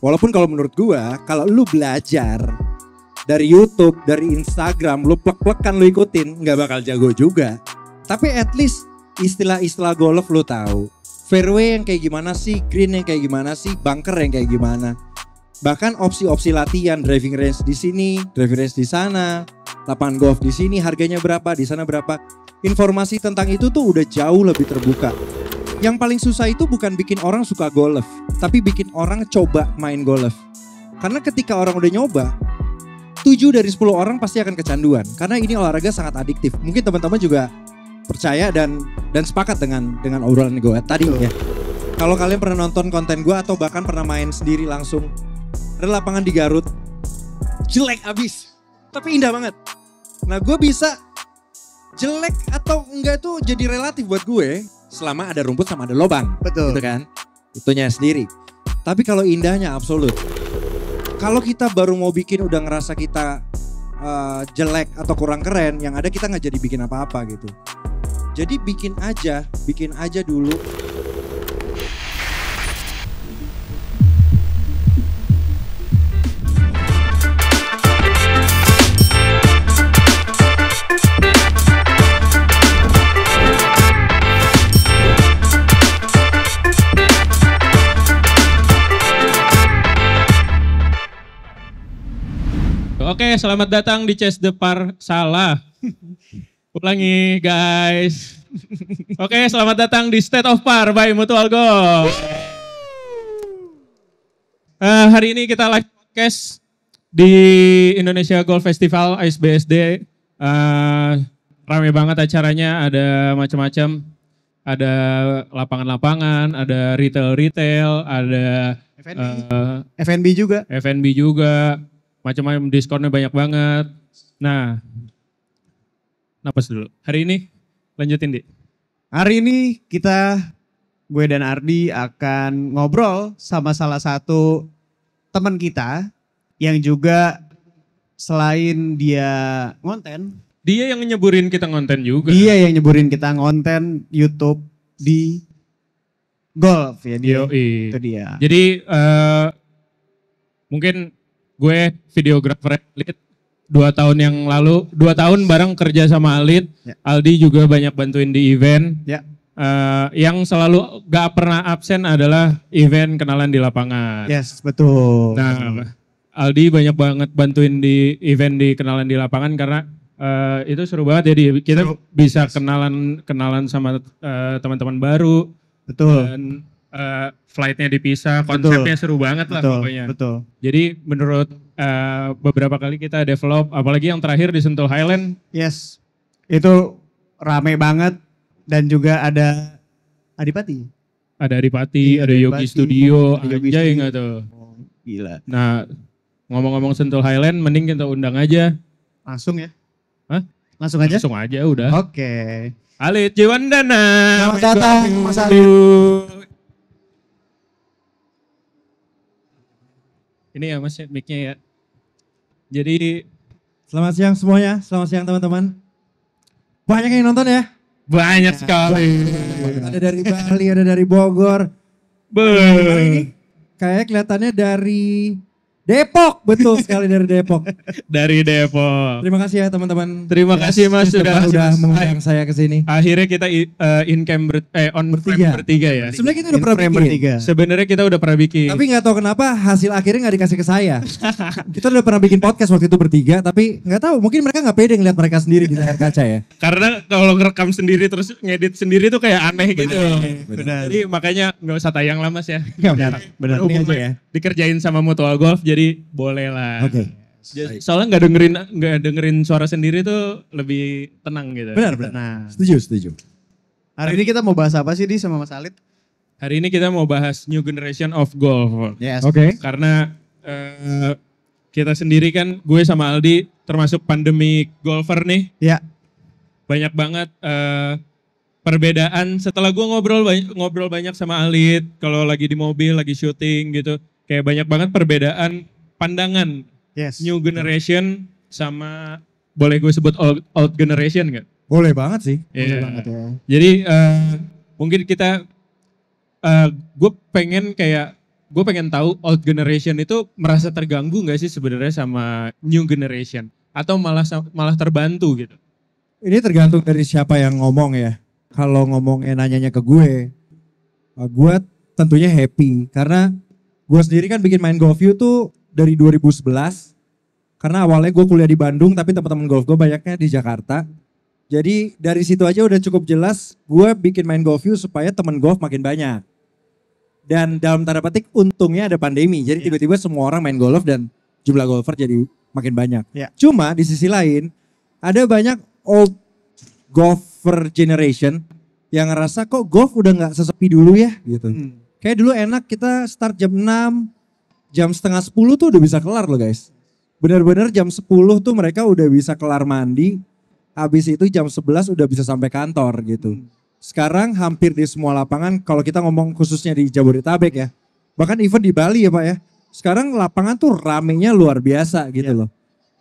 Walaupun kalau menurut gua, kalau lu belajar dari YouTube, dari Instagram, lu plek-plekan lu ikutin, nggak bakal jago juga. Tapi at least istilah-istilah golf lu tahu. Fairway yang kayak gimana sih, green yang kayak gimana sih, bunker yang kayak gimana. Bahkan opsi-opsi latihan, driving range di sini, driving range di sana, lapangan golf di sini harganya berapa, di sana berapa. Informasi tentang itu tuh udah jauh lebih terbuka. Yang paling susah itu bukan bikin orang suka golf, tapi bikin orang coba main golf. Karena ketika orang udah nyoba, 7 dari 10 orang pasti akan kecanduan. Karena ini olahraga sangat adiktif. Mungkin teman-teman juga percaya dan sepakat dengan obrolan gue tadi ya. Kalau kalian pernah nonton konten gue atau bahkan pernah main sendiri langsung, ada lapangan di Garut, jelek abis, tapi indah banget. Nah gue bisa jelek atau enggak itu jadi relatif buat gue. Selama ada rumput sama ada lobang. Betul. Gitu kan. Itunya sendiri. Tapi kalau indahnya absolut. Kalau kita baru mau bikin udah ngerasa kita jelek atau kurang keren. Yang ada kita gak jadi bikin apa-apa gitu. Jadi bikin aja dulu. Oke, selamat datang di Chase the Par. Salah. Ulangi guys. Oke, selamat datang di State of Par by Mutual Golf. Hari ini kita live podcast di Indonesia Golf Festival ISBSD. Rame banget acaranya, ada macam-macam. Ada lapangan-lapangan, ada retail-retail, ada FNB juga. FNB juga. Macam-macam diskonnya banyak banget. Nah, napas dulu. Hari ini lanjutin, Di. Hari ini gue dan Ardi akan ngobrol sama salah satu teman kita yang juga selain dia ngonten. Dia yang nyeburin kita ngonten juga. Dia yang nyeburin kita ngonten YouTube di golf ya dia. Yoi. Itu dia. Jadi mungkin gue videografer Alit 2 tahun yang lalu, 2 tahun bareng kerja sama Alit. Ya. Aldi juga banyak bantuin di event. Ya. Yang selalu gak pernah absen adalah event kenalan di lapangan. Yes, betul. Nah, Aldi banyak banget bantuin di event di kenalan di lapangan karena itu seru banget ya, kita Seru. bisa Yes. kenalan sama teman-teman baru. Betul. Dan flightnya dipisah, konsepnya seru banget lah Betul. pokoknya. Betul. Jadi menurut beberapa kali kita develop, apalagi yang terakhir di Sentul Highland. Yes. Itu rame banget dan juga ada Adipati. Ada Adipati, Iya, ada Yogi Adipati, Studio, ada Yogi anjay Studio. nggak tuh. Oh, gila. Nah, ngomong-ngomong Sentul Highland, mending kita undang aja. Langsung ya? Hah? Langsung aja? Langsung aja udah. Oke. Alit Jiwandana. Selamat datang, Mas Alit. Ini ya Mas mic-nya ya. Jadi Selamat siang semuanya, selamat siang teman-teman. Banyak yang nonton ya. banyak sekali. Ada dari Bali, ada dari Bogor. Be. Hari ini kayak kelihatannya dari Depok, betul sekali dari Depok. Dari Depok. Terima kasih ya teman-teman. Terima kasih Mas sudah mengundang saya ke sini. Akhirnya kita in cam on Bertiga. frame bertiga ya. Sebenarnya kita udah pernah Frame bikin, bertiga. Sebenarnya kita udah pernah bikin. tapi nggak tahu kenapa hasil akhirnya nggak dikasih ke saya. Kita udah pernah bikin podcast waktu itu bertiga, tapi nggak tahu mungkin mereka nggak pede ngeliat mereka sendiri di layar kaca ya. Karena kalau ngerekam sendiri terus ngedit sendiri tuh kayak aneh gitu. Benar. Jadi makanya nggak usah tayang lah Mas ya. Benar. Benar. Ini aja ya. Dikerjain sama Mutual Golf jadi boleh lah. Oke. Soalnya nggak dengerin suara sendiri tuh lebih tenang gitu. Benar. Nah, Setuju. hari ini kita mau bahas apa sih di sama Mas Alit? Hari ini kita mau bahas new generation of golf. Yes. Oke. Karena kita sendiri kan, gue sama Aldi termasuk pandemi golfer nih. Ya. Banyak banget perbedaan setelah gue ngobrol banyak sama Alit. Kalau lagi di mobil, lagi syuting gitu. Kayak banyak banget perbedaan pandangan Yes. new generation sama boleh gue sebut old generation nggak? Boleh banget sih. Iya. banget ya. Jadi mungkin kita, gue pengen kayak gue pengen tahu old generation itu merasa terganggu nggak sih sebenarnya sama new generation? Atau malah terbantu gitu? Ini tergantung dari siapa yang ngomong ya. Kalau ngomong nanyanya ke gue tentunya happy. Karena gue sendiri kan bikin Main Golf You tuh dari 2011. Karena awalnya gue kuliah di Bandung tapi teman-teman golf gue banyaknya di Jakarta. Jadi dari situ aja udah cukup jelas gue bikin Main Golf You supaya teman golf makin banyak. Dan dalam tanda petik untungnya ada pandemi. Jadi tiba-tiba semua orang main golf dan jumlah golfer jadi makin banyak. Cuma di sisi lain ada banyak old golfer generation yang ngerasa kok golf udah gak sesepi dulu ya gitu. Kayak dulu enak kita start jam 6, jam setengah 10 tuh udah bisa kelar loh guys. Bener-bener jam 10 tuh mereka udah bisa kelar mandi. Habis itu jam 11 udah bisa sampai kantor gitu. Sekarang hampir di semua lapangan kalau kita ngomong khususnya di Jabodetabek ya. Bahkan even di Bali ya Pak ya. Sekarang lapangan tuh ramenya luar biasa gitu loh.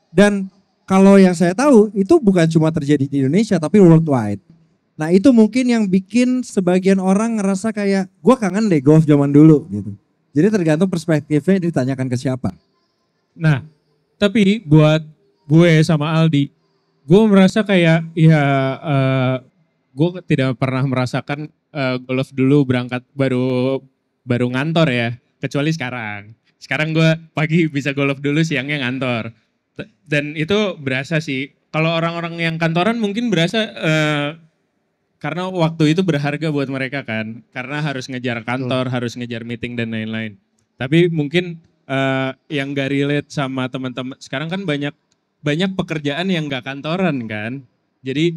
Dan kalau yang saya tahu itu bukan cuma terjadi di Indonesia tapi worldwide. Nah itu mungkin yang bikin sebagian orang ngerasa kayak gue kangen deh golf zaman dulu gitu. Jadi tergantung perspektifnya ditanyakan ke siapa. Nah tapi buat gue sama Aldi, gue merasa kayak ya gue tidak pernah merasakan golf dulu berangkat baru ngantor ya, kecuali sekarang. Sekarang gue pagi bisa golf dulu, siangnya ngantor. Dan itu berasa sih, kalau orang-orang yang kantoran mungkin berasa karena waktu itu berharga buat mereka kan. Karena harus ngejar kantor, harus ngejar meeting dan lain-lain. Tapi mungkin yang gak relate sama teman-teman, sekarang kan banyak pekerjaan yang gak kantoran kan. Jadi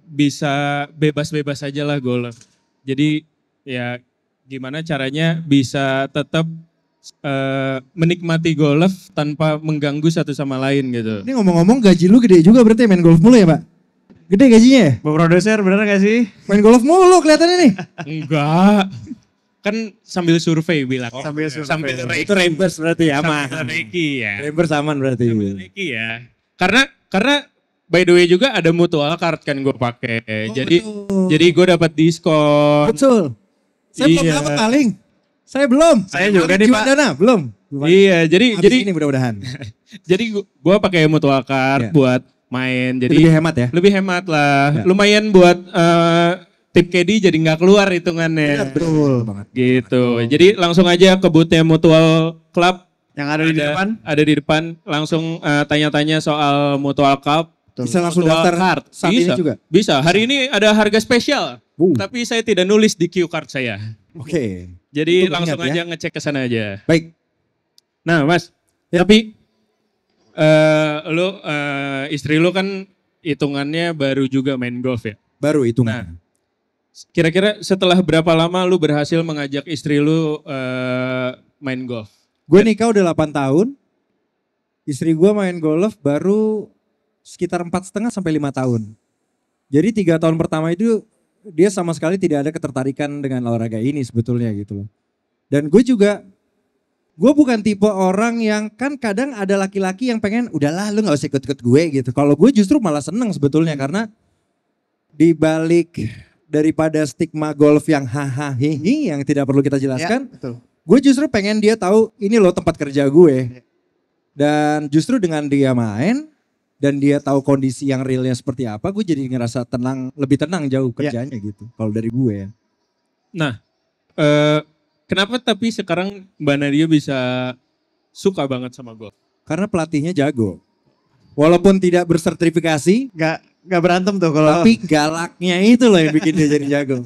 bisa bebas-bebas aja lah golf. Jadi ya gimana caranya bisa tetap menikmati golf tanpa mengganggu satu sama lain gitu. Ini ngomong-ngomong gaji lu gede juga berarti main golf mulu ya Pak? Gede gajinya ya? Bu produser bener gak sih? Main golf mulu kelihatannya nih. Enggak. Kan sambil survei bilang. Sambil Itu reimburse berarti ya aman. Sambil reiki ya. Reimburse aman berarti. Sambil reiki ya. Karena by the way juga ada mutual card kan gue pakai. Jadi gue dapat diskon. Betul. Saya belum dapat paling. Saya belum. Saya juga nih Pak. Dana, belum. Iya, jadi ini mudah-mudahan. Jadi gue pakai mutual card buat main. Jadi lebih hemat ya. Lebih hemat lah. Lumayan buat tip caddy jadi nggak keluar hitungannya. Betul banget. Gitu. Jadi langsung aja ke boothnya Mutual Club. Yang ada di depan. Ada di depan. Langsung tanya-tanya soal Mutual Club. Bisa langsung Mutual daftar card. saat Bisa. ini juga. Bisa. Hari ini ada harga spesial. Tapi saya tidak nulis di cue card saya. Oke. Jadi Itu langsung ingat ya. aja ngecek ke sana aja. Baik. Nah Mas, tapi istri lu kan hitungannya baru juga main golf ya? Baru hitungan. Nah, kira-kira setelah berapa lama lu berhasil mengajak istri lu main golf? Gue nikah udah 8 tahun. Istri gue main golf baru sekitar 4,5 sampai 5 tahun. Jadi 3 tahun pertama itu dia sama sekali tidak ada ketertarikan dengan olahraga ini sebetulnya gitu loh. Dan gue bukan tipe orang yang kan kadang ada laki-laki yang pengen udahlah lu gak usah ikut-ikut gue gitu. Kalau gue justru malah seneng sebetulnya karena di balik daripada stigma golf yang hahaha yang tidak perlu kita jelaskan. Ya, betul. Gue justru pengen dia tahu ini loh tempat kerja gue. Dan justru dengan dia main dan dia tahu kondisi yang realnya seperti apa, gue jadi ngerasa lebih tenang jauh kerjanya gitu. Kalau dari gue ya. Nah, kenapa tapi sekarang Mbak Nadia bisa suka banget sama golf? Karena pelatihnya jago. Walaupun tidak bersertifikasi, Gak berantem tuh kalau. tapi galaknya itu loh yang bikin dia jadi jago.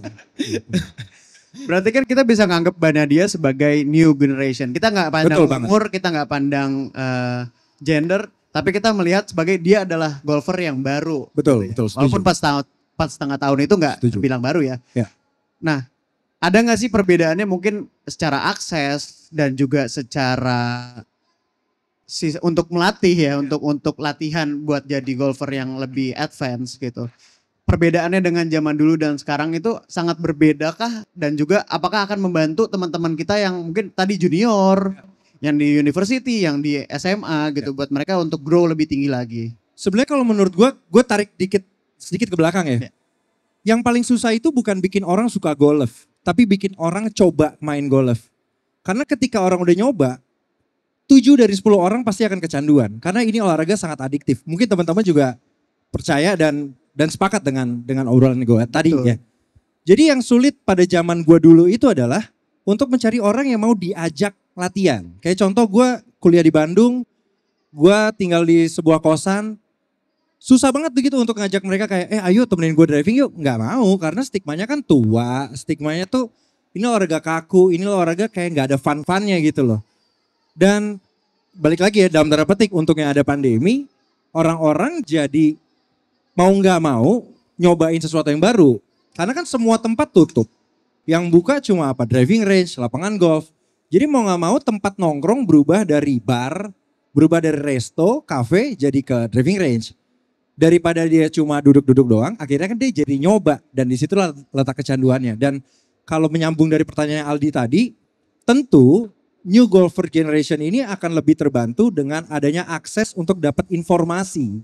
Berarti kan kita bisa nganggap Mbak Nadia sebagai new generation. Kita nggak pandang Betul banget. umur, kita nggak pandang gender, tapi kita melihat sebagai dia adalah golfer yang baru. Betul, betul. Walaupun pas setengah tahun itu nggak bilang baru ya. Ya. Nah, ada nggak sih perbedaannya mungkin secara akses dan juga secara untuk melatih ya, untuk latihan buat jadi golfer yang lebih advance gitu. Perbedaannya dengan zaman dulu dan sekarang itu sangat berbeda kah? Dan juga apakah akan membantu teman-teman kita yang mungkin tadi junior, yang di university, yang di SMA gitu, buat mereka untuk grow lebih tinggi lagi? Sebenarnya kalau menurut gue tarik sedikit ke belakang ya. Yang paling susah itu bukan bikin orang suka golf, tapi bikin orang coba main golf. Karena ketika orang udah nyoba, 7 dari 10 orang pasti akan kecanduan. Karena ini olahraga sangat adiktif. Mungkin teman-teman juga percaya dan sepakat dengan obrolan gue tadi ya. Jadi yang sulit pada zaman gue dulu itu adalah untuk mencari orang yang mau diajak latihan. Kayak contoh gue kuliah di Bandung, gue tinggal di sebuah kosan. Susah banget begitu untuk ngajak mereka kayak ayo temenin gue driving yuk. Nggak mau karena stigmanya kan tua. Stigmanya tuh ini olahraga kaku, ini olahraga kayak nggak ada fun-funnya gitu loh. Dan balik lagi ya dalam tanda petik untungnya ada pandemi. Orang-orang jadi mau nggak mau nyobain sesuatu yang baru. Karena kan semua tempat tutup. Yang buka cuma apa? Driving range, lapangan golf. Jadi mau gak mau tempat nongkrong berubah dari bar, berubah dari resto, cafe jadi ke driving range. Daripada dia cuma duduk-duduk doang, akhirnya kan dia jadi nyoba. Dan disitulah letak kecanduannya. Dan kalau menyambung dari pertanyaan Aldi tadi, tentu new golfer generation ini akan lebih terbantu dengan adanya akses untuk dapat informasi.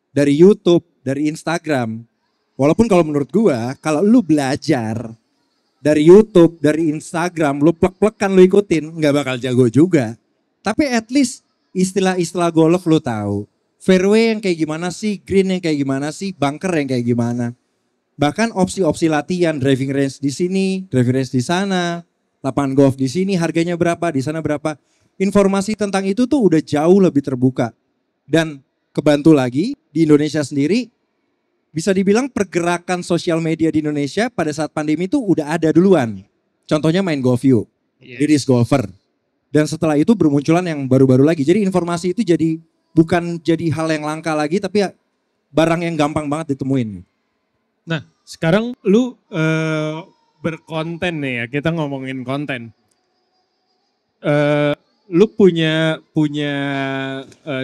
Dari YouTube, dari Instagram. Walaupun kalau menurut gua, kalau lu belajar dari YouTube, dari Instagram, lu plek-plekan lu ikutin, nggak bakal jago juga. Tapi at least istilah-istilah golf lu tahu. Fairway yang kayak gimana sih, green yang kayak gimana sih, bunker yang kayak gimana. Bahkan opsi-opsi latihan, driving range di sini, driving range di sana, lapangan golf di sini, harganya berapa, di sana berapa. Informasi tentang itu tuh udah jauh lebih terbuka. Dan kebantu lagi di Indonesia sendiri, bisa dibilang pergerakan sosial media di Indonesia pada saat pandemi itu udah ada duluan. Contohnya main GoView, Iris Golfer. Dan setelah itu bermunculan yang baru-baru lagi. Jadi informasi itu jadi bukan jadi hal yang langka lagi tapi ya barang yang gampang banget ditemuin. Nah sekarang lu berkonten nih ya, kita ngomongin konten. Lu punya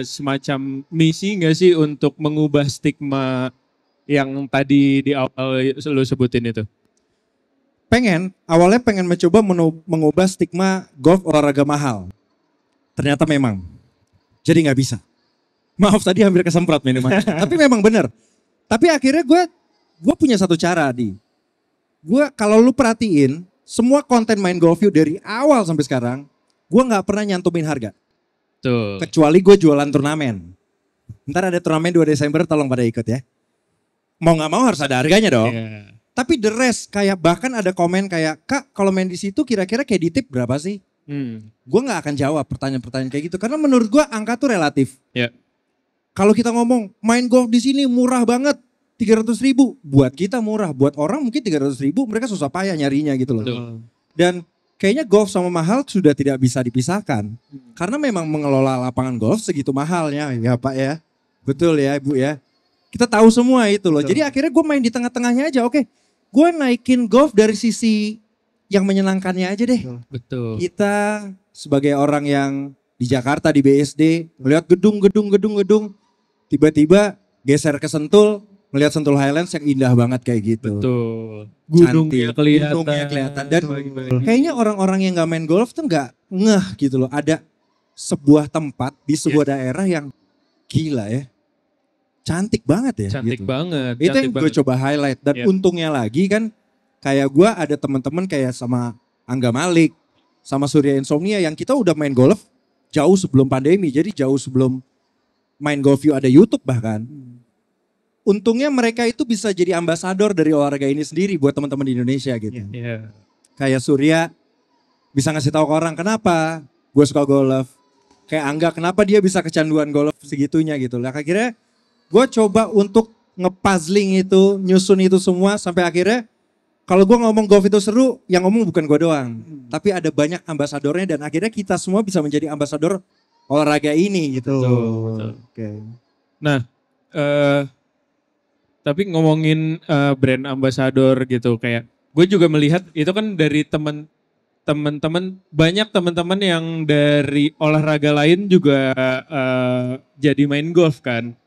semacam misi gak sih untuk mengubah stigma yang tadi di awal lu sebutin itu? Awalnya pengen mencoba mengubah stigma golf olahraga mahal. Ternyata memang. Jadi gak bisa. Maaf tadi hampir kesemprot minuman. Tapi memang benar. Tapi akhirnya gue punya satu cara Di. Kalau lu perhatiin, semua konten main golf view dari awal sampai sekarang, gue gak pernah nyantumin harga. Tuh. Kecuali gue jualan turnamen. Ntar ada turnamen 2 Desember tolong pada ikut ya. Mau gak mau harus ada harganya dong. Yeah. Tapi the rest kayak bahkan ada komen kayak, Kak kalau main di situ kira-kira kayak di tip berapa sih? Gue gak akan jawab pertanyaan-pertanyaan kayak gitu. Karena menurut gue angka tuh relatif. Yeah. Kalau kita ngomong main golf di sini murah banget. 300.000 buat kita murah. Buat orang mungkin 300.000 mereka susah payah nyarinya gitu loh. Betul. Dan kayaknya golf sama mahal sudah tidak bisa dipisahkan. Karena memang mengelola lapangan golf segitu mahalnya ya Pak ya. Betul ya Ibu ya. Kita tahu semua itu loh. Betul. Jadi akhirnya gue main di tengah-tengahnya aja. Oke, gue naikin golf dari sisi yang menyenangkannya aja deh. Betul. Kita sebagai orang yang di Jakarta di BSD melihat gedung, tiba-tiba geser ke Sentul, melihat Sentul Highlands yang indah banget kayak gitu. Betul. Gunungnya kelihatan. Dan kayaknya orang-orang yang gak main golf tuh gak ngeh gitu loh. Ada sebuah tempat di sebuah daerah yang gila ya. Cantik banget ya. Cantik gitu. Banget. Itu yang gue coba highlight. Dan untungnya lagi kan kayak gue ada teman-teman kayak sama Angga Malik, sama Surya Insomnia yang kita udah main golf jauh sebelum pandemi. Jadi jauh sebelum main golf view ada YouTube bahkan. Untungnya mereka itu bisa jadi ambasador dari olahraga ini sendiri buat teman-teman di Indonesia gitu. Yeah. Kayak Surya bisa ngasih tahu ke orang kenapa gue suka golf. Kayak Angga kenapa dia bisa kecanduan golf segitunya gitu. Lah akhirnya gue coba untuk ngepuzzling itu, nyusun itu semua sampai akhirnya kalau gue ngomong golf itu seru, yang ngomong bukan gue doang. Tapi ada banyak ambasadornya dan akhirnya kita semua bisa menjadi ambasador olahraga ini gitu. Betul. Okay. Nah, tapi ngomongin brand ambassador gitu kayak gue juga melihat itu kan dari teman-teman banyak teman-teman yang dari olahraga lain juga jadi main golf kan.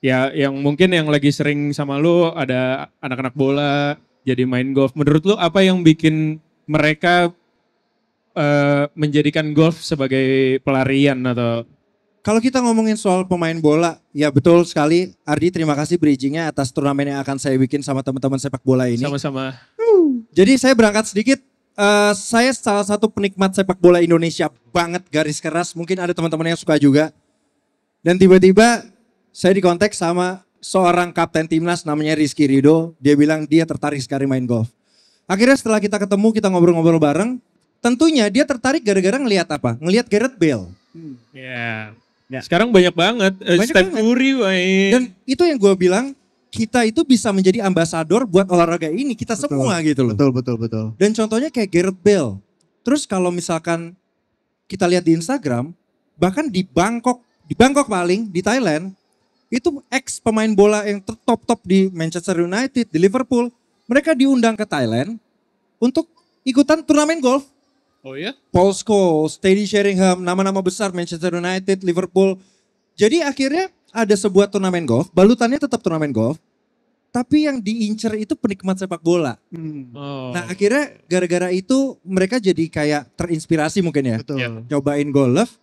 Ya yang mungkin yang lagi sering sama lu ada anak-anak bola jadi main golf. Menurut lu apa yang bikin mereka menjadikan golf sebagai pelarian atau? Kalau kita ngomongin soal pemain bola, ya betul sekali. Ardi terima kasih bridgingnya atas turnamen yang akan saya bikin sama teman-teman sepak bola ini. Sama-sama. Jadi saya berangkat sedikit Saya salah satu penikmat sepak bola Indonesia banget, garis keras. Mungkin ada teman-teman yang suka juga. Dan tiba-tiba saya dikontak sama seorang kapten timnas namanya Rizky Ridho. Dia bilang dia tertarik sekali main golf. Akhirnya setelah kita ketemu, kita ngobrol-ngobrol bareng. Tentunya dia tertarik gara-gara ngelihat apa? Ngelihat Gareth Bale. Ya. Ya. Sekarang banyak banget. Banyak Steph banget. Curry main. Dan itu yang gue bilang, kita itu bisa menjadi ambasador buat olahraga ini. Kita Betul. semua gitu loh. Betul. Dan contohnya kayak Gareth Bale. Terus kalau misalkan kita lihat di Instagram, bahkan di Bangkok paling, di Thailand, itu ex pemain bola yang top di Manchester United, di Liverpool, mereka diundang ke Thailand untuk ikutan turnamen golf. Oh ya? Paul Scholes, Teddy Sheringham, nama-nama besar Manchester United, Liverpool. Jadi akhirnya ada sebuah turnamen golf, balutannya tetap turnamen golf, tapi yang diincer itu penikmat sepak bola. Oh. Nah akhirnya gara-gara itu mereka jadi kayak terinspirasi mungkin ya. Betul. Ya. Nyobain golf,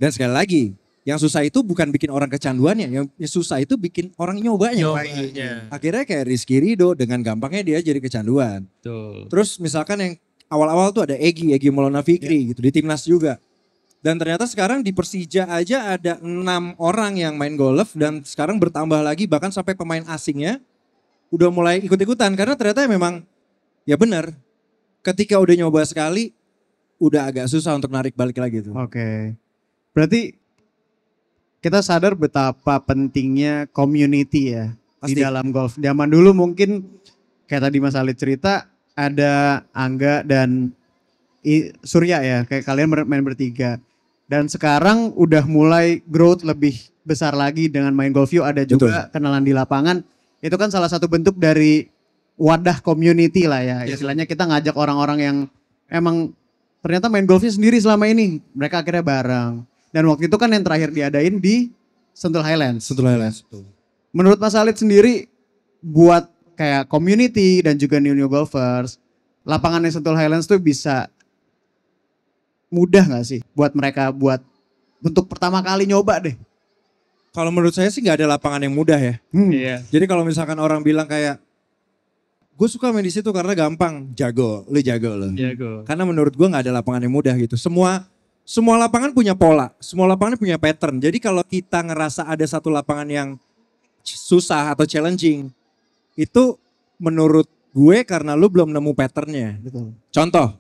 dan sekali lagi, yang susah itu bukan bikin orang kecanduannya, yang susah itu bikin orang nyobanya. Nyobanya. Akhirnya kayak Rizky Ridho dengan gampangnya dia jadi kecanduan. Betul. Terus misalkan yang awal-awal tuh ada Egy Maulana Fikri gitu di timnas juga. Dan ternyata sekarang di Persija aja ada 6 orang yang main golf dan sekarang bertambah lagi bahkan sampai pemain asingnya udah mulai ikut-ikutan karena ternyata memang ya benar. Ketika udah nyoba sekali udah agak susah untuk narik balik lagi tuh. Oke. Berarti kita sadar betapa pentingnya community ya di Pasti. dalam golf. Zaman dulu mungkin kayak tadi Mas Alid cerita ada Angga dan Surya ya, kayak kalian main bertiga. Dan sekarang udah mulai growth lebih besar lagi dengan main golf yuk, ada juga kenalan di lapangan. Itu kan salah satu bentuk dari wadah community lah ya. Istilahnya kita ngajak orang-orang yang emang ternyata main golfnya sendiri selama ini. Mereka akhirnya bareng. Dan waktu itu kan yang terakhir diadain di Sentul Highlands. Menurut Mas Alid sendiri buat kayak community dan juga new golfers, lapangan yang Sentul Highlands tuh bisa mudah gak sih buat mereka buat untuk pertama kali nyoba deh? Kalau menurut saya sih nggak ada lapangan yang mudah ya. Iya. Jadi kalau misalkan orang bilang kayak gue suka main di situ karena gampang, jago lo. Jago. Karena menurut gue nggak ada lapangan yang mudah gitu. Semua lapangan punya pola, semua lapangan punya pattern. Jadi kalau kita ngerasa ada satu lapangan yang susah atau challenging, itu menurut gue karena lu belum nemu patternnya. Betul. Contoh,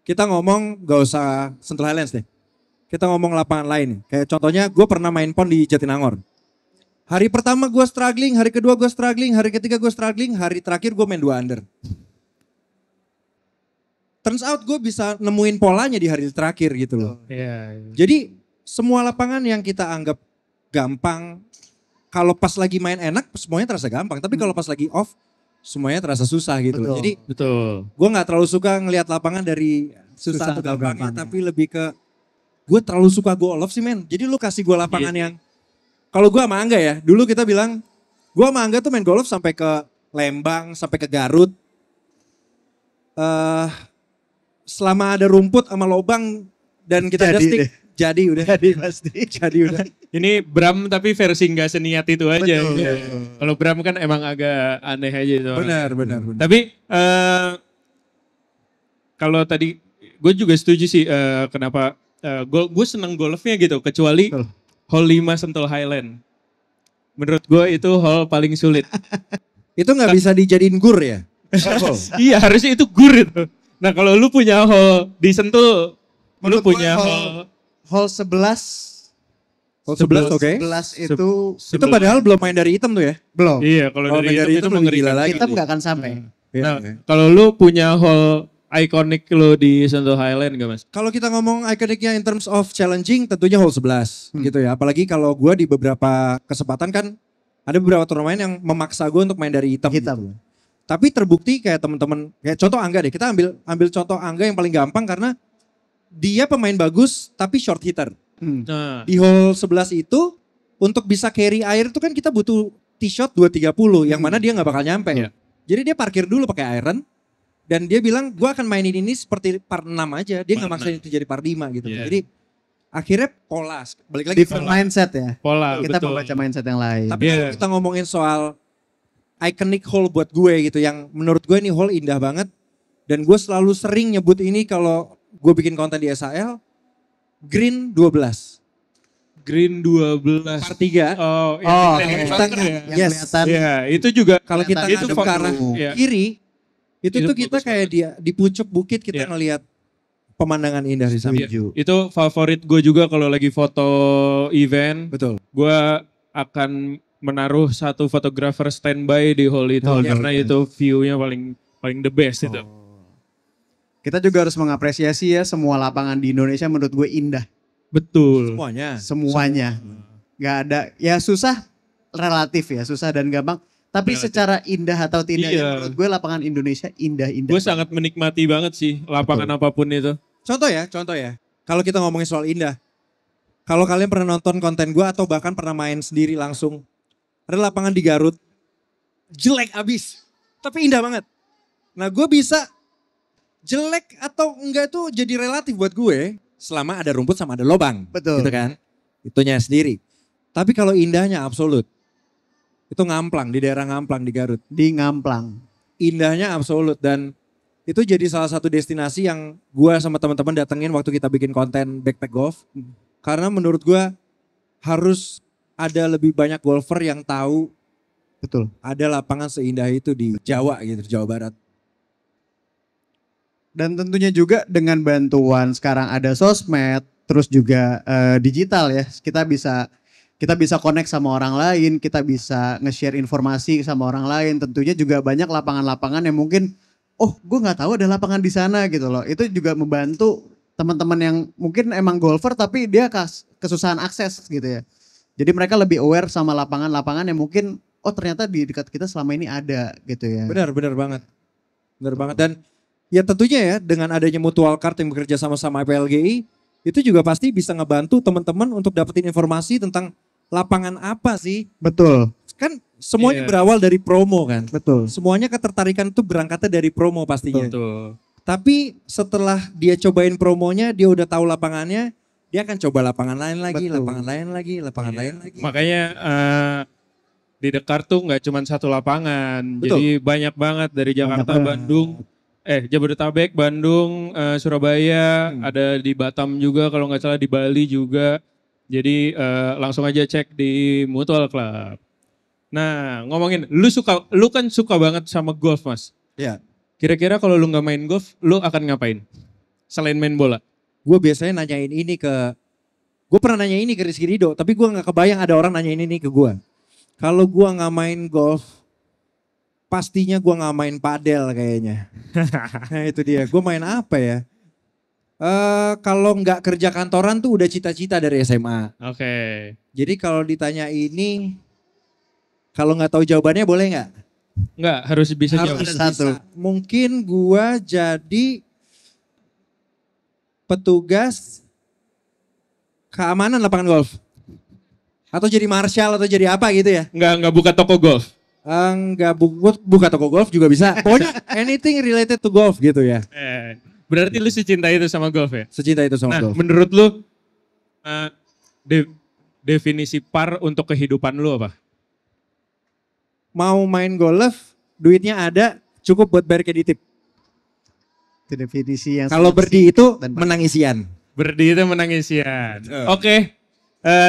kita ngomong gak usah Sentul Highlands deh. Kita ngomong lapangan lain. Kayak contohnya gue pernah main pon di Jatinangor. Hari pertama gue struggling, hari kedua gue struggling, hari ketiga gue struggling, hari terakhir gue main 2 under. Turns out gue bisa nemuin polanya di hari terakhir gitu loh. Iya. Jadi semua lapangan yang kita anggap gampang, kalau pas lagi main enak semuanya terasa gampang. Tapi kalau pas lagi off semuanya terasa susah gitu loh. Betul. Jadi Betul. gue gak terlalu suka ngelihat lapangan dari susah atau atau gampangnya. gampangnya. Tapi lebih ke gue terlalu suka golf sih men. Jadi lu kasih gue lapangan yang, kalau gue sama Angga ya, dulu kita bilang, gue sama Angga tuh main golf sampai ke Lembang, sampai ke Garut. Selama ada rumput sama lobang dan kita ada Jadi stick, deh. jadi udah. Jadi pasti. Jadi udah. Ini Bram tapi versi nggak seniat itu aja. Betul. Iya. Kalau Bram kan emang agak aneh aja itu. orang. Benar. Tapi kalau tadi gue juga setuju sih kenapa gue seneng golfnya gitu. Kecuali Betul. hole 5 Sentul Highland. Menurut gue itu hole paling sulit. Itu nggak bisa dijadiin gur ya? Iya harusnya itu gur itu. Nah kalau lu punya hole di Sentul, lu Menurut gua punya hole- hole Hole 11. Hole 11 oke. 11 itu Itu padahal belum main dari hitam tuh ya? belum. Iya kalau Kalau dari dari hitam hitam itu lebih mengerikan. gila lagi. Hitam gak akan sampai. Nah, kalau lu punya hole ikonik lu di Sentul Highland gak mas? Kalau kita ngomong ikoniknya in terms of challenging tentunya hole 11 gitu ya. Apalagi kalau gue di beberapa kesempatan kan ada beberapa turnamen yang memaksa gue untuk main dari hitam. Hitam. Gitu. Tapi terbukti kayak teman-teman, kayak contoh Angga deh. Kita ambil contoh Angga yang paling gampang karena dia pemain bagus tapi short hitter. Nah, Di hole 11 itu untuk bisa carry air itu kan kita butuh tee shot 230 yang mana dia nggak bakal nyampe. Iya. Jadi dia parkir dulu pakai iron dan dia bilang gue akan mainin ini seperti par 6 aja. Dia nggak Par maksain itu jadi par 5 gitu. Iya. Jadi akhirnya pola balik lagi Different pola. mindset ya. pola Kita betul. membaca mindset yang lain. Tapi Iya. kalau kita ngomongin soal iconic hole buat gue gitu yang menurut gue ini hole indah banget. Dan gue selalu sering nyebut ini kalau gue bikin konten di SHL, Green 12. Green 12. Part 3. Oh, Oh, yang kita bunker ya. Yang Yes. kelihatan. Iya, itu juga Kalau kita Kelihatan ngadep itu ke arah iya. kiri, itu Itu tuh kita bagus kayak di pucuk bukit kita Iya. ngelihat pemandangan indah di samping. Setuju. itu favorit gue juga kalau lagi foto event. Betul. Gue akan menaruh satu fotografer standby di hall itu Hall, karena iya. itu view-nya paling paling the best itu. Kita juga harus mengapresiasi ya semua lapangan di Indonesia menurut gue indah. Betul. Semuanya. Semuanya. Gak ada, ya susah relatif ya, susah dan gampang. Tapi Relatif. secara indah atau tidaknya Iya. menurut gue lapangan Indonesia indah-indah. Gue sangat menikmati banget sih lapangan apapun itu. Contoh ya. Kalau kita ngomongin soal indah. Kalau kalian pernah nonton konten gue atau bahkan pernah main sendiri langsung. Ada lapangan di Garut. Jelek abis. Tapi indah banget. Nah gue bisa jelek atau enggak itu jadi relatif buat gue. Selama ada rumput sama ada lobang. Betul. Gitu kan. Itunya sendiri. Tapi kalau indahnya absolut. Itu Ngamplang, di daerah Ngamplang di Garut. Di Ngamplang. Indahnya absolut dan itu jadi salah satu destinasi yang gua sama teman-teman datengin waktu kita bikin konten backpack golf. Karena menurut gua harus ada lebih banyak golfer yang tahu Betul. ada lapangan seindah itu di Jawa gitu, Jawa Barat. Dan tentunya juga dengan bantuan sekarang ada sosmed, terus juga digital ya. Kita bisa connect sama orang lain, kita bisa nge-share informasi sama orang lain. Tentunya juga banyak lapangan-lapangan yang mungkin, oh gue nggak tahu ada lapangan di sana gitu loh. Itu juga membantu teman-teman yang mungkin emang golfer tapi dia kesusahan akses gitu ya. Jadi mereka lebih aware sama lapangan-lapangan yang mungkin, oh ternyata di dekat kita selama ini ada gitu ya. Benar banget. Benar banget dan ya tentunya ya dengan adanya Mutual Card yang bekerja sama PLGI itu juga pasti bisa ngebantu teman-teman untuk dapetin informasi tentang lapangan apa sih. Betul, Kan semuanya Iya. berawal dari promo kan. betul. Semuanya ketertarikan itu berangkatnya dari promo pastinya. Betul. Tapi setelah dia cobain promonya, dia udah tahu lapangannya, dia akan coba lapangan lain lagi, Betul. lapangan lain lagi, lapangan lain lagi. Makanya di Dekar tuh nggak cuma satu lapangan. Betul. Jadi banyak banget dari Jakarta, banget. Bandung, Jabodetabek, Bandung, Surabaya, ada di Batam juga kalau nggak salah di Bali juga. Jadi langsung aja cek di Mutual Club. Nah ngomongin, lu kan suka banget sama golf mas. Ya, Kira-kira kalau lu nggak main golf, lu akan ngapain? Selain main bola? gue biasanya nanyain ini gue pernah nanya ini ke Rizky Ridho, tapi gue nggak kebayang ada orang nanyain ini ke gue. Kalau gue nggak main golf, pastinya gue nggak main padel kayaknya. Nah itu dia, gue main apa ya? Kalau nggak kerja kantoran tuh udah cita-cita dari SMA. Oke. Jadi kalau ditanya ini, kalau nggak tahu jawabannya boleh nggak? Nggak, harus bisa jawab. Harus. Satu. Mungkin gua jadi petugas keamanan lapangan golf. Atau jadi marshal atau jadi apa gitu ya. Nggak buka toko golf. Enggak buka toko golf juga bisa. Pokoknya anything related to golf gitu ya. Berarti lu secinta itu sama golf ya? Secinta itu sama Nah, golf. menurut lu definisi par untuk kehidupan lu apa? Mau main golf, duitnya ada, cukup buat bayar kredit. Itu definisi yang Kalau sangat berdi itu dan baik. menang isian. Berdi itu menang isian. Oke.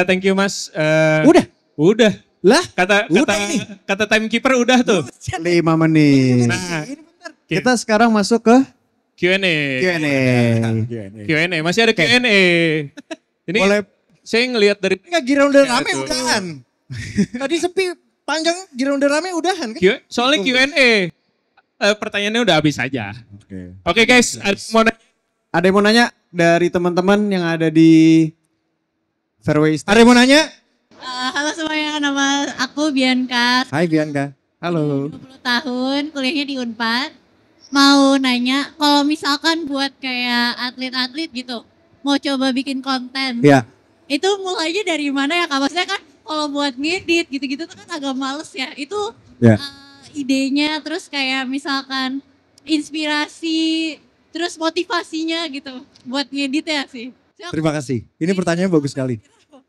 Thank you Mas. Udah. Udah. Lah, Kata nih. kata timekeeper udah tuh. 5 menit. Nah, Kita sekarang masuk ke Q&A. Q&A. Q&A. Masih ada Q&A. Ini Boleh. saya ngelihat dari Enggak, giliran udah Ya, rame tuh. udahan. Tadi sepi, panjang, giliran udah rame udahan kan? soalnya Q&A. Pertanyaannya udah habis aja. Oke guys, mau nanya? Ada yang mau nanya dari teman-teman yang ada di Fairway Stage? Ada yang mau nanya? Halo semuanya, nama aku Bianca, Hai Bianca. Halo. 20 tahun, kuliahnya di Unpad. Mau nanya, kalau misalkan buat kayak atlet-atlet gitu, mau coba bikin konten, Ya, itu mulainya dari mana ya Kak? Maksudnya kan kalau buat ngedit gitu-gitu tuh kan agak males ya. Itu Ya. Idenya, terus kayak misalkan inspirasi, terus motivasinya gitu buat ngedit ya sih. terima kasih. Ini pertanyaan bagus sekali.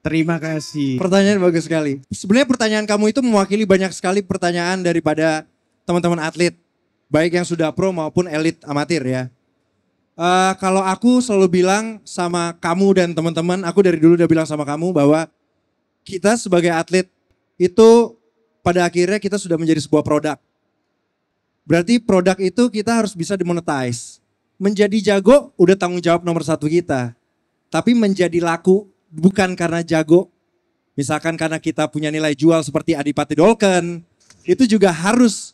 Terima kasih. Pertanyaan bagus sekali. Sebenarnya pertanyaan kamu itu mewakili banyak sekali pertanyaan daripada teman-teman atlet. baik yang sudah pro maupun elit amatir ya. Kalau aku selalu bilang sama kamu dan teman-teman, aku dari dulu udah bilang sama kamu bahwa kita sebagai atlet itu pada akhirnya kita sudah menjadi sebuah produk. Berarti produk itu kita harus bisa dimonetize. Menjadi jago udah tanggung jawab nomor 1 kita. Tapi menjadi laku bukan karena jago. Misalkan karena kita punya nilai jual seperti Adipati Dolken. Itu juga harus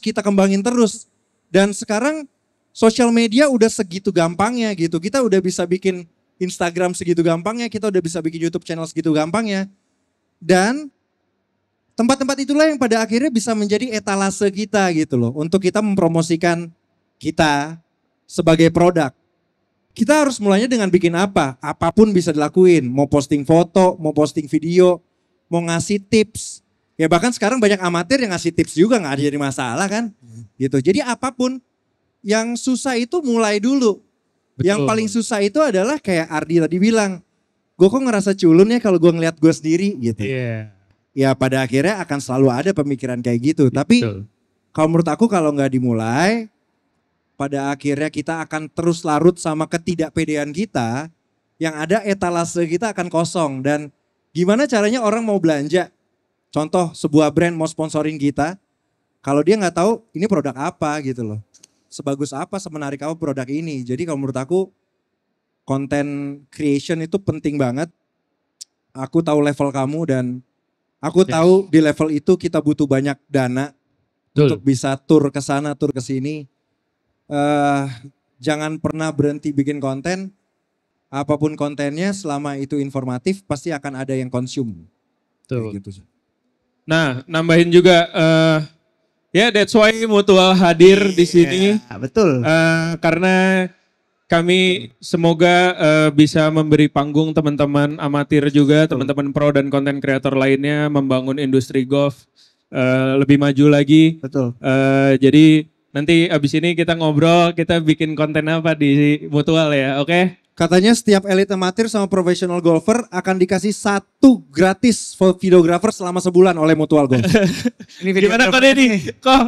kita kembangin terus. Dan sekarang sosial media udah segitu gampangnya gitu. Kita udah bisa bikin Instagram segitu gampangnya. Kita udah bisa bikin YouTube channel segitu gampangnya. Dan tempat-tempat itulah yang pada akhirnya bisa menjadi etalase kita gitu loh. Untuk kita mempromosikan kita sebagai produk. Kita harus mulainya dengan bikin apa? Apapun bisa dilakuin. Mau posting foto, mau posting video, mau ngasih tips. Ya bahkan sekarang banyak amatir yang ngasih tips juga gak ada jadi masalah kan. Gitu. Jadi apapun yang susah itu mulai dulu. Betul. Yang paling susah itu adalah kayak Ardi tadi bilang. Gue kok ngerasa culun ya kalau gue ngeliat gue sendiri gitu. Iya. Ya pada akhirnya akan selalu ada pemikiran kayak gitu. Tapi kalau menurut aku kalau nggak dimulai, pada akhirnya kita akan terus larut sama ketidakpedean kita. Yang ada etalase kita akan kosong. Dan gimana caranya orang mau belanja? Contoh sebuah brand mau sponsorin kita. Kalau dia nggak tahu ini produk apa gitu loh. Sebagus apa, semenarik apa produk ini. Jadi kalau menurut aku content creation itu penting banget. Aku tahu level kamu dan aku tahu di level itu kita butuh banyak dana untuk bisa tur ke sana, tur ke sini. Jangan pernah berhenti bikin konten. Apapun kontennya selama itu informatif pasti akan ada yang consume. Betul. Gitu. Nah, nambahin juga ya that's why Mutual hadir di sini. Betul. Karena kami semoga bisa memberi panggung teman-teman amatir juga, teman-teman pro dan konten kreator lainnya membangun industri golf lebih maju lagi. Betul. Jadi nanti abis ini kita ngobrol, kita bikin konten apa di Mutual ya, oke? Katanya setiap elit amatir sama profesional golfer akan dikasih 1 gratis videographer selama sebulan oleh Mutual Golf. Ini video Gimana kok Deddy? Kok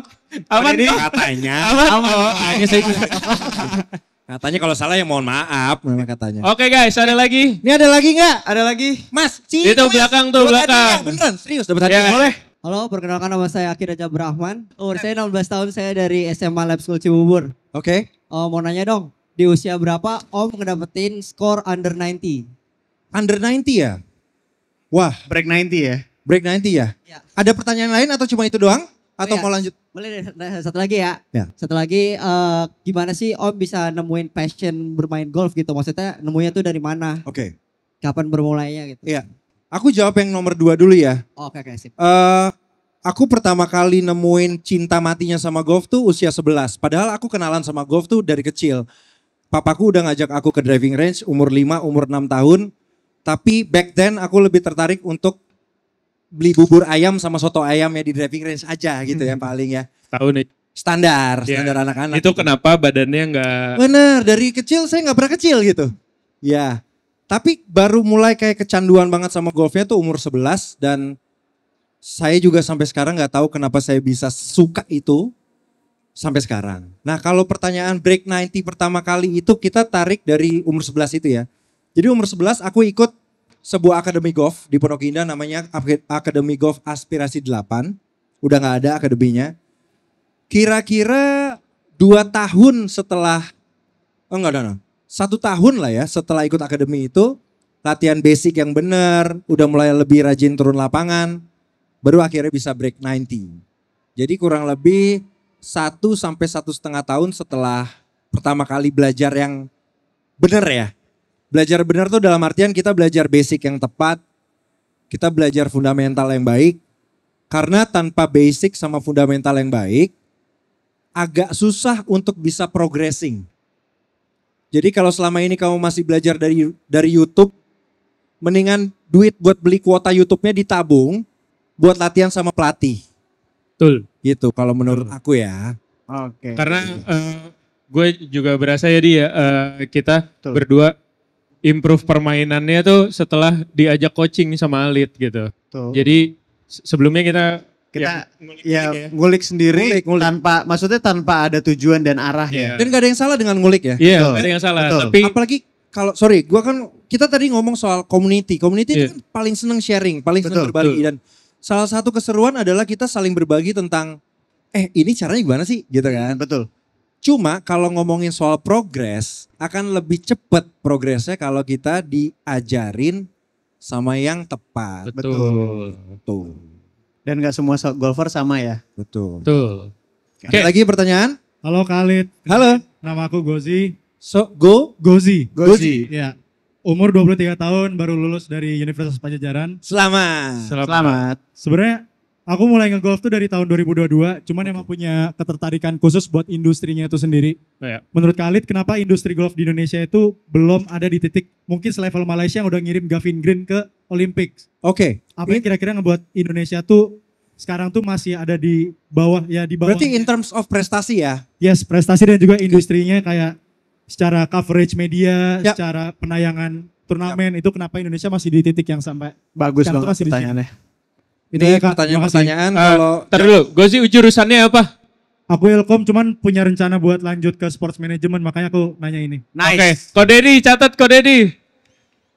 aman kok? Katanya. Aman. Hanya saya. Katanya kalau salah ya mohon maaf memang katanya. Oke guys, ada lagi? Ini ada lagi nggak? Ada lagi? Mas, Itu belakang tuh, belakang. Beneran, serius dapat hadiah. Ya, boleh. Halo, perkenalkan nama saya Akir Raja Brahman. Umur saya 16 tahun, saya dari SMA Lab School Cibubur. Oke. Mau nanya dong, di usia berapa Om ngedapetin skor under 90? Under 90 ya? Wah, Break 90 ya? break 90 ya? Ya. Ada pertanyaan lain atau cuma itu doang? Atau iya. mau lanjut? Boleh deh, satu lagi ya. Ya. Satu lagi, gimana sih Om bisa nemuin passion bermain golf gitu? Maksudnya nemunya tuh dari mana? Oke. Kapan bermulainya gitu? Iya. Aku jawab yang nomor 2 dulu ya. Oke, sip. Aku pertama kali nemuin cinta matinya sama golf tuh usia 11. Padahal aku kenalan sama golf tuh dari kecil. Papaku udah ngajak aku ke driving range umur 5, umur 6 tahun. Tapi back then aku lebih tertarik untuk beli bubur ayam sama soto ayam ya di driving range aja gitu ya paling ya. Tahu nih. Standar Ya, anak-anak. Itu kenapa badannya nggak... Bener, dari kecil saya nggak pernah kecil gitu. Ya, tapi baru mulai kayak kecanduan banget sama golfnya tuh umur 11 dan saya juga sampai sekarang nggak tahu kenapa saya bisa suka itu sampai sekarang. Nah kalau pertanyaan break 90 pertama kali itu kita tarik dari umur 11 itu ya. Jadi umur 11 aku ikut sebuah akademi golf di Pondok Indah namanya Akademi Golf Aspirasi 8. Udah nggak ada akademinya. Kira-kira 2 tahun setelah, enggak. 1 tahun lah ya setelah ikut akademi itu. Latihan basic yang benar, udah mulai lebih rajin turun lapangan. Baru akhirnya bisa break 90. Jadi kurang lebih 1 sampai 1,5 tahun setelah pertama kali belajar yang benar ya. Belajar benar tuh dalam artian kita belajar basic yang tepat. Kita belajar fundamental yang baik. Karena tanpa basic sama fundamental yang baik, agak susah untuk bisa progressing. Jadi kalau selama ini kamu masih belajar dari YouTube, mendingan duit buat beli kuota YouTube-nya ditabung buat latihan sama pelatih. Betul. Gitu kalau menurut aku ya. Oke. Karena gue juga berasa ya dia kita Betul. berdua improve permainannya tuh setelah diajak coaching sama Alit gitu. Tuh. Jadi sebelumnya kita Kita Ya, ngulik sendiri Ngulik. tanpa ada tujuan dan arah ya. Dan gak ada yang salah dengan ngulik ya. Iya, Betul. nggak ada yang salah. Betul. Tapi Apalagi kalau kita tadi ngomong soal community. Community itu kan paling seneng sharing, paling seneng Betul, berbagi dan salah satu keseruan adalah kita saling berbagi tentang ini caranya gimana sih gitu kan. Betul. Cuma kalau ngomongin soal progres akan lebih cepet progresnya kalau kita diajarin sama yang tepat. betul. Tuh, Dan gak semua golfer sama ya. betul. Betul. Ada lagi pertanyaan? Halo Khalid, Halo. nama aku Gozi. So, go. Gozi. Gozi. Ya. Umur 23 tahun, baru lulus dari Universitas Pajajaran. Selamat. Selamat. Sebenarnya aku mulai ngegolf tuh dari tahun 2022, cuman emang punya ketertarikan khusus buat industrinya itu sendiri. Ya. Menurut Khalid, kenapa industri golf di Indonesia itu belum ada di titik mungkin selevel Malaysia yang udah ngirim Gavin Green ke Olympics? Oke. Apa yang kira-kira ngebuat Indonesia tuh sekarang tuh masih ada di bawah ya, di bawah. Berarti in terms of prestasi ya? Yes, prestasi dan juga industrinya kayak secara coverage media, Ya. secara penayangan turnamen itu kenapa Indonesia masih di titik yang sampai Bagus Sekarang tuh banget masih di sini. pertanyaannya. Ini Ya, Kak, pertanyaan-pertanyaan Ah, kalau Ntar dulu, gue sih jurusannya apa? aku Ilkom cuman punya rencana buat lanjut ke sports management, makanya aku nanya ini. Oke, Ko Dedi, catat Ko Dedi.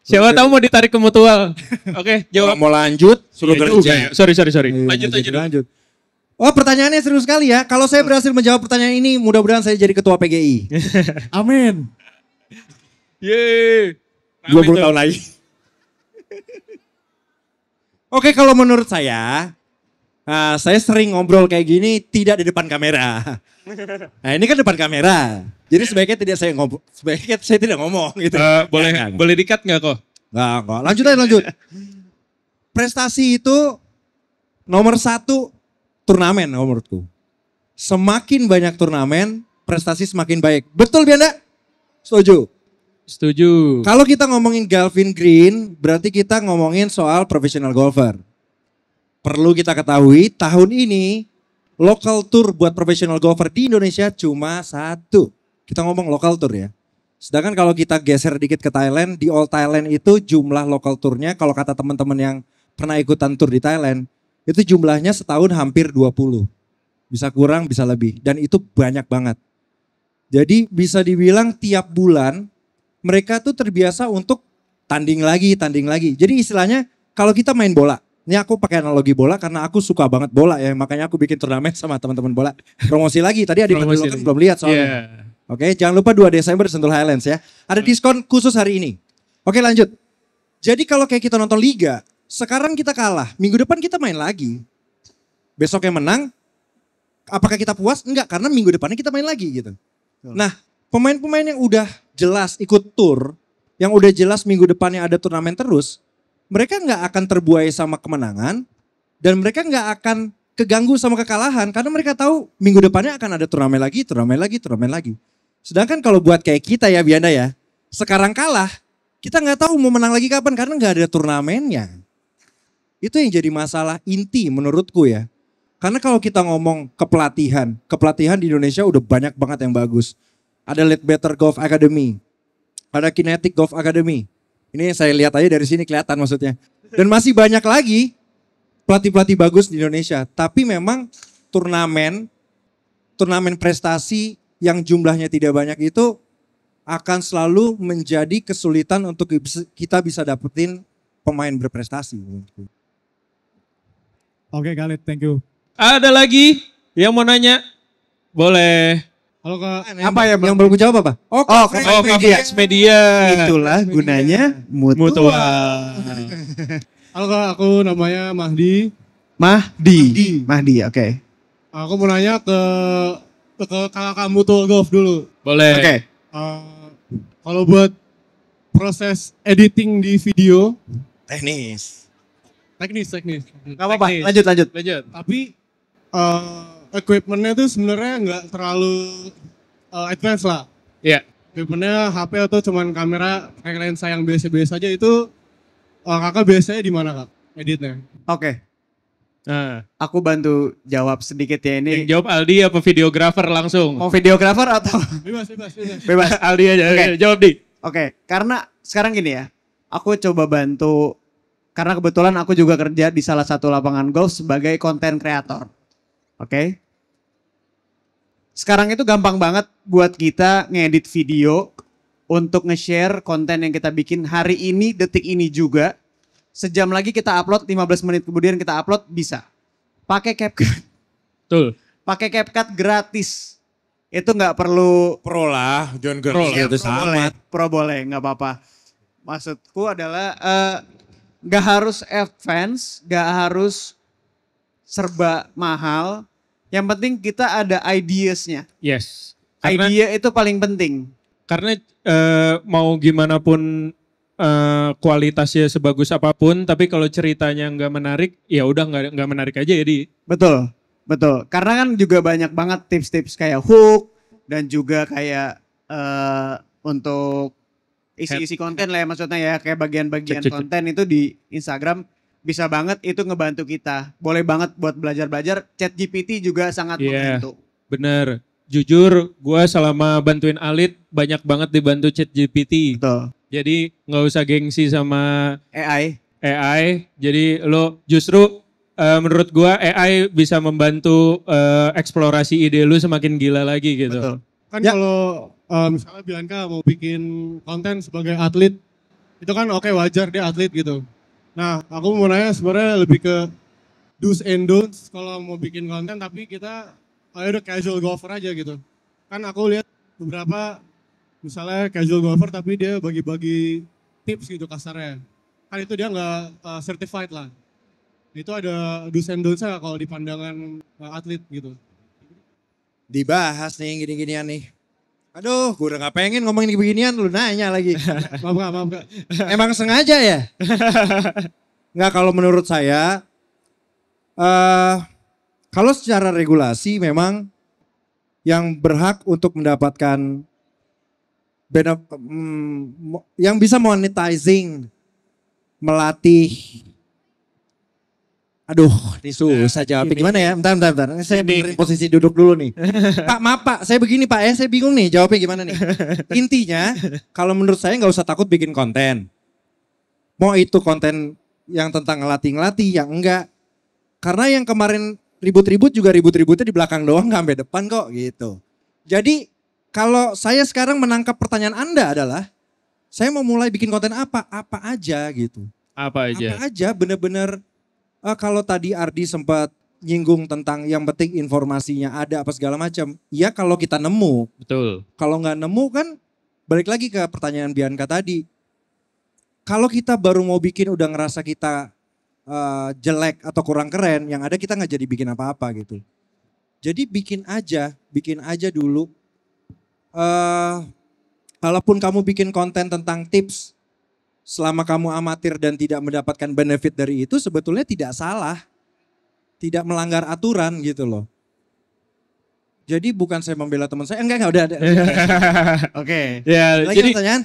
Siapa tahu mau ditarik ke mutual. Oke, kalau jawab. mau lanjut suruh Iya kerja. juga ya. Sorry. Iya, Lanjut aja dulu. lanjut. Oh, pertanyaannya seru sekali ya. Kalau saya berhasil menjawab pertanyaan ini, mudah-mudahan saya jadi ketua PGI. Amin. Yeay. 20 tahun lagi. Oke, kalau menurut saya sering ngobrol kayak gini tidak di depan kamera. Nah, ini kan depan kamera. Jadi sebaiknya saya tidak ngomong gitu. Boleh di-cut nggak kok? Enggak. Lanjut aja, lanjut. Prestasi itu nomor 1 turnamen menurutku. Semakin banyak turnamen, prestasi semakin baik. Betul, Bianda? Setuju. Setuju. Kalau kita ngomongin Gavin Green, berarti kita ngomongin soal professional golfer. Perlu kita ketahui, tahun ini local tour buat professional golfer di Indonesia cuma 1. Kita ngomong local tour ya. Sedangkan kalau kita geser dikit ke Thailand, di All Thailand itu jumlah local tournya, kalau kata teman-teman yang pernah ikutan tour di Thailand, itu jumlahnya setahun hampir 20. Bisa kurang, bisa lebih. Dan itu banyak banget. Jadi bisa dibilang tiap bulan mereka tuh terbiasa untuk tanding lagi. Jadi istilahnya kalau kita main bola, ini aku pakai analogi bola karena aku suka banget bola ya, makanya aku bikin turnamen sama teman-teman bola. Promosi lagi, tadi Adi Promosi kan lagi. belum lihat soalnya. Iya. Oke, jangan lupa 2 Desember Sentul Highlands ya. Ada diskon khusus hari ini. Oke, lanjut. Jadi kalau kayak kita nonton liga, sekarang kita kalah, minggu depan kita main lagi. Besoknya menang, apakah kita puas? Enggak, karena minggu depannya kita main lagi gitu. Nah, pemain-pemain yang udah jelas ikut tour, yang udah jelas minggu depannya ada turnamen terus, mereka nggak akan terbuai sama kemenangan, dan mereka nggak akan keganggu sama kekalahan, karena mereka tahu minggu depannya akan ada turnamen lagi. Sedangkan kalau buat kayak kita ya Bianda ya, sekarang kalah, kita nggak tahu mau menang lagi kapan karena nggak ada turnamennya. Itu yang jadi masalah inti menurutku ya. Karena kalau kita ngomong kepelatihan di Indonesia udah banyak banget yang bagus. Ada Leadbetter Golf Academy, ada Kinetic Golf Academy. Ini yang saya lihat aja dari sini kelihatan maksudnya. Dan masih banyak lagi pelatih-pelatih bagus di Indonesia. Tapi memang turnamen prestasi yang jumlahnya tidak banyak itu akan selalu menjadi kesulitan untuk kita bisa dapetin pemain berprestasi. Oke Khalid, thank you. Ada lagi yang mau nanya? Boleh. Halo Kak. Apa ya yang belum jawab apa? Coverage media. Itulah gunanya mutual. Halo Kak, aku namanya Mahdi. Mahdi, oke. Aku mau nanya ke kakak Mutual Golf dulu. Boleh. Oke. Kalau buat proses editing di video, Teknis. teknis. Gak apa-apa, lanjut. Lanjut. Tapi equipmentnya tuh sebenarnya nggak terlalu advance lah. Iya. Equipmentnya HP atau cuman kamera kayak lensa yang biasa-biasa aja itu kakak biasanya di mana Kak editnya? Oke, Nah, aku bantu jawab sedikit ya yang ini. jawab Aldi apa videografer langsung? Mau videografer atau Bebas. bebas? Aldi aja. Oke. Jawab di. Oke, karena sekarang gini ya, aku coba bantu Karena kebetulan aku juga kerja di salah satu lapangan golf sebagai konten kreator. Oke. Sekarang itu gampang banget buat kita ngedit video untuk nge-share konten yang kita bikin hari ini, detik ini juga. Sejam lagi kita upload, 15 menit kemudian kita upload, bisa. Pakai CapCut. Betul. Pakai CapCut gratis. Itu nggak perlu Pro lah, John Pro lah. Gertz itu boleh, amat. pro boleh, nggak apa-apa. Maksudku adalah nggak harus advance, nggak harus serba mahal. Yang penting kita ada ideasnya. Yes. Karena Idea itu paling penting. Karena mau gimana pun kualitasnya sebagus apapun, tapi kalau ceritanya nggak menarik, ya udah nggak menarik aja jadi. Betul, betul. Karena kan juga banyak banget tips-tips kayak hook dan juga kayak untuk isi-isi konten lah ya, maksudnya ya kayak bagian-bagian Cek. konten itu di Instagram bisa banget itu ngebantu kita. Boleh banget buat belajar-belajar. ChatGPT juga sangat Iya. membantu. Bener. Jujur, gue selama bantuin Alit banyak banget dibantu ChatGPT. Betul. Jadi nggak usah gengsi sama AI. AI. Jadi lo justru menurut gue AI bisa membantu eksplorasi ide lu semakin gila lagi gitu. Betul. Kan Ya. kalau misalnya Bianca mau bikin konten sebagai atlet, itu kan oke, wajar dia atlet gitu. Nah, aku mau nanya sebenarnya lebih ke do's and don'ts kalau mau bikin konten tapi kita udah casual golfer aja gitu. Kan aku lihat beberapa misalnya casual golfer tapi dia bagi-bagi tips gitu kasarnya. Kan itu dia nggak certified lah. Itu ada do's and don'ts-nya kalau di pandangan atlet gitu. Dibahas nih gini-ginian nih. Aduh, gue udah gak pengen ngomongin beginian, lu nanya lagi. Maaf Kak. Emang sengaja ya? Nggak, kalau menurut saya, kalau secara regulasi memang yang berhak untuk mendapatkan yang bisa monetizing, melatih. Aduh, ini susah jawabnya gimana ya? Bentar. Saya benerin posisi duduk dulu nih. Pak, maaf Pak, saya begini Pak ya, saya bingung nih jawabnya gimana nih. Intinya, kalau menurut saya nggak usah takut bikin konten. Mau itu konten yang tentang ngelatih-ngelatih, yang enggak. Karena yang kemarin ribut-ribut juga ribut-ributnya di belakang doang, nggak sampai depan kok gitu. Jadi, kalau saya sekarang menangkap pertanyaan Anda adalah, saya mau mulai bikin konten apa aja gitu. Apa aja? Apa aja, bener-bener. Kalau tadi Ardi sempat nyinggung tentang yang penting informasinya ada apa segala macam. Ya kalau kita nemu. Betul. Kalau nggak nemu kan balik lagi ke pertanyaan Bianca tadi. Kalau kita baru mau bikin udah ngerasa kita jelek atau kurang keren, yang ada kita nggak jadi bikin apa-apa gitu. Jadi bikin aja dulu. Kalaupun kamu bikin konten tentang tips, selama kamu amatir dan tidak mendapatkan benefit dari itu sebetulnya tidak salah. Tidak melanggar aturan gitu loh. Jadi bukan saya membela teman saya, enggak udah. Oke. Ya, Lagi jadi pertanyaan?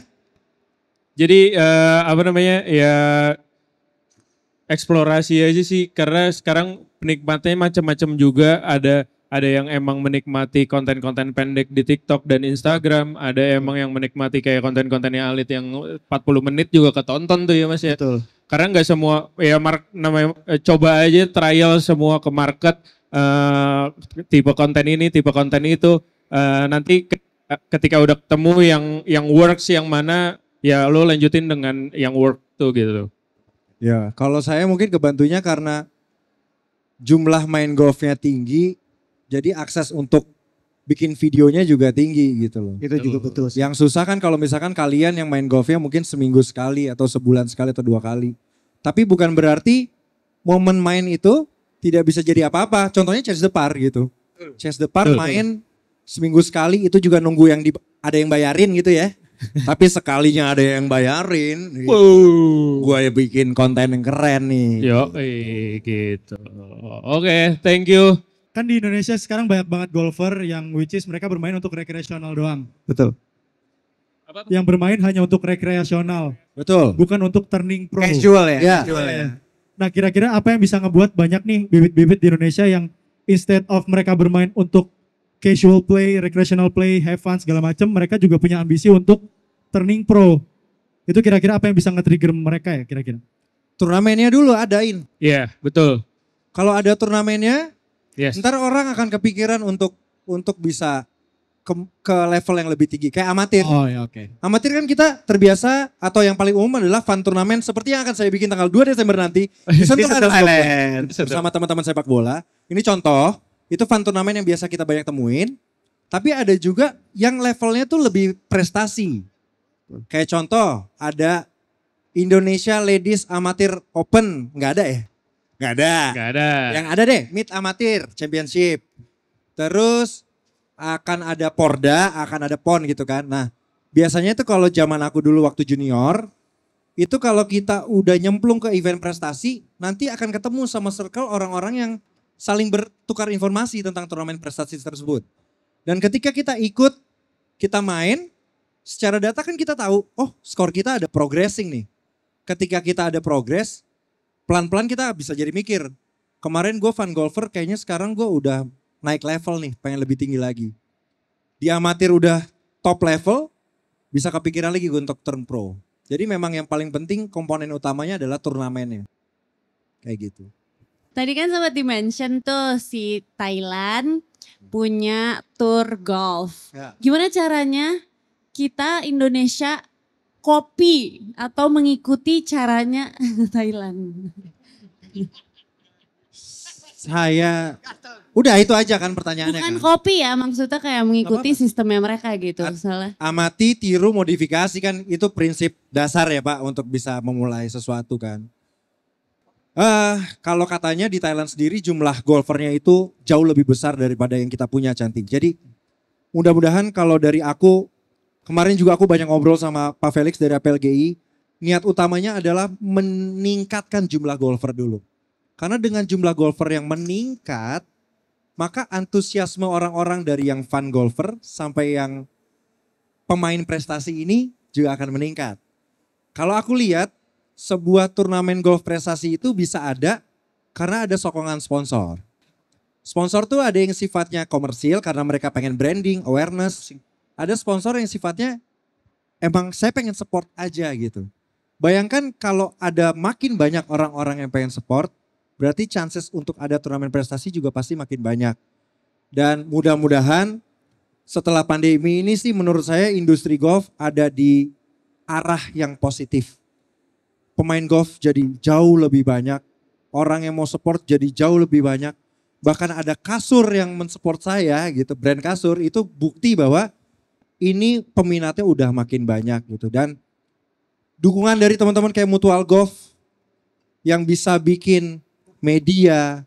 Jadi apa namanya ya eksplorasi aja sih karena sekarang penikmatnya macam-macam juga ada yang emang menikmati konten-konten pendek di TikTok dan Instagram, ada emang yang menikmati kayak konten-kontennya Alit yang 40 menit juga ketonton tuh ya Mas ya. Betul. Karena nggak semua ya namanya coba aja trial semua ke market tipe konten ini, tipe konten itu nanti ketika udah ketemu yang works yang mana ya lo lanjutin dengan yang work tuh gitu. Ya, kalau saya mungkin kebantunya karena jumlah main golfnya tinggi, jadi akses untuk bikin videonya juga tinggi gitu loh. Itu juga betul sih. Yang susah kan kalau misalkan kalian yang main golfnya mungkin seminggu sekali atau sebulan sekali atau 2 kali. Tapi bukan berarti momen main itu tidak bisa jadi apa-apa. Contohnya Chase the Par gitu. Chase the Par main seminggu sekali itu juga nunggu ada yang bayarin gitu ya. Tapi sekalinya ada yang bayarin, gue ya bikin konten yang keren nih. Yo, gitu. Oke, thank you. Kan di Indonesia sekarang banyak banget golfer yang which is mereka bermain untuk rekreasional doang. Betul. Yang bermain hanya untuk rekreasional, Betul. bukan untuk turning pro. Casual ya. Ya. Casual ya. Nah kira-kira apa yang bisa ngebuat banyak nih bibit-bibit di Indonesia yang instead of mereka bermain untuk casual play, recreational play, have fun segala macam, mereka juga punya ambisi untuk turning pro. Itu kira-kira apa yang bisa nge-trigger mereka ya kira-kira? turnamennya dulu adain. Iya, betul. Kalau ada turnamennya, Yes. ntar orang akan kepikiran untuk bisa ke level yang lebih tinggi. Kayak amatir. Oh ya oke. Amatir kan kita terbiasa atau yang paling umum adalah fun turnamen seperti yang akan saya bikin tanggal 2 Desember nanti di Sentul Island bersama teman-teman sepak bola. Ini contoh, itu fun turnamen yang biasa kita banyak temuin. Tapi ada juga yang levelnya tuh lebih prestasi. Kayak contoh, ada Indonesia Ladies Amatir Open, nggak ada ya? Nggak ada. Gak ada. Yang ada deh, Mid Amatir Championship. Terus akan ada Porda, akan ada PON gitu kan. Nah, biasanya itu kalau zaman aku dulu waktu junior, itu kalau kita udah nyemplung ke event prestasi, nanti akan ketemu sama circle orang-orang yang saling bertukar informasi tentang turnamen prestasi tersebut. Dan ketika kita ikut, kita main, secara data kan kita tahu, oh skor kita ada progressing nih. Ketika kita ada progress, pelan-pelan kita bisa jadi mikir, kemarin gue fun golfer, kayaknya sekarang gue udah naik level nih, pengen lebih tinggi lagi. Di amatir udah top level, bisa kepikiran lagi untuk turn pro. Jadi memang yang paling penting komponen utamanya adalah turnamennya. Kayak gitu. Tadi kan sempat di-mention tuh si Thailand punya tour golf. Ya. Gimana caranya kita Indonesia copy atau mengikuti caranya Thailand? Udah itu aja kan pertanyaannya Bukan kan. copy ya, maksudnya kayak mengikuti sistemnya mereka gitu. Soalnya. Amati, tiru, modifikasi kan itu prinsip dasar ya Pak untuk bisa memulai sesuatu kan. Kalau katanya di Thailand sendiri jumlah golfernya itu jauh lebih besar daripada yang kita punya Cantik. Jadi mudah-mudahan kalau dari aku, kemarin juga aku banyak ngobrol sama Pak Felix dari APLGI. Niat utamanya adalah meningkatkan jumlah golfer dulu. Karena dengan jumlah golfer yang meningkat, maka antusiasme orang-orang dari yang fun golfer sampai yang pemain prestasi ini juga akan meningkat. Kalau aku lihat sebuah turnamen golf prestasi itu bisa ada karena ada sokongan sponsor. Sponsor tuh ada yang sifatnya komersil karena mereka pengen branding, awareness. Ada sponsor yang sifatnya emang saya pengen support aja gitu. Bayangkan kalau ada makin banyak orang-orang yang pengen support, berarti chances untuk ada turnamen prestasi juga pasti makin banyak. Dan mudah-mudahan setelah pandemi ini sih menurut saya industri golf ada di arah yang positif. Pemain golf jadi jauh lebih banyak, orang yang mau support jadi jauh lebih banyak. Bahkan ada kasur yang mensupport saya gitu, brand kasur itu bukti bahwa ini peminatnya udah makin banyak gitu. Dan dukungan dari teman-teman kayak Mutual Golf yang bisa bikin media,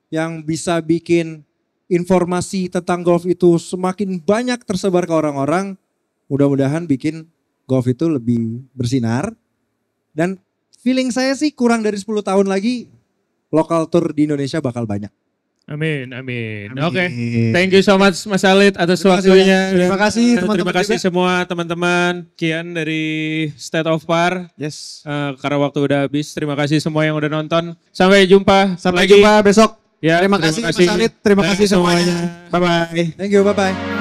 yang bisa bikin informasi tentang golf itu semakin banyak tersebar ke orang-orang, mudah-mudahan bikin golf itu lebih bersinar. Dan feeling saya sih kurang dari 10 tahun lagi lokal tour di Indonesia bakal banyak. Amin, amin. Oke, thank you so much Mas Alit atas Terima kasih waktunya. Terima kasih teman-teman Terima kasih juga. semua teman-teman. Kian dari State of Par. Yes. Karena waktu udah habis. Terima kasih semua yang udah nonton. Sampai jumpa. Sampai lagi. jumpa besok. Ya, Terima kasih Mas Alit, terima kasih semuanya. Bye-bye. Thank you, bye-bye.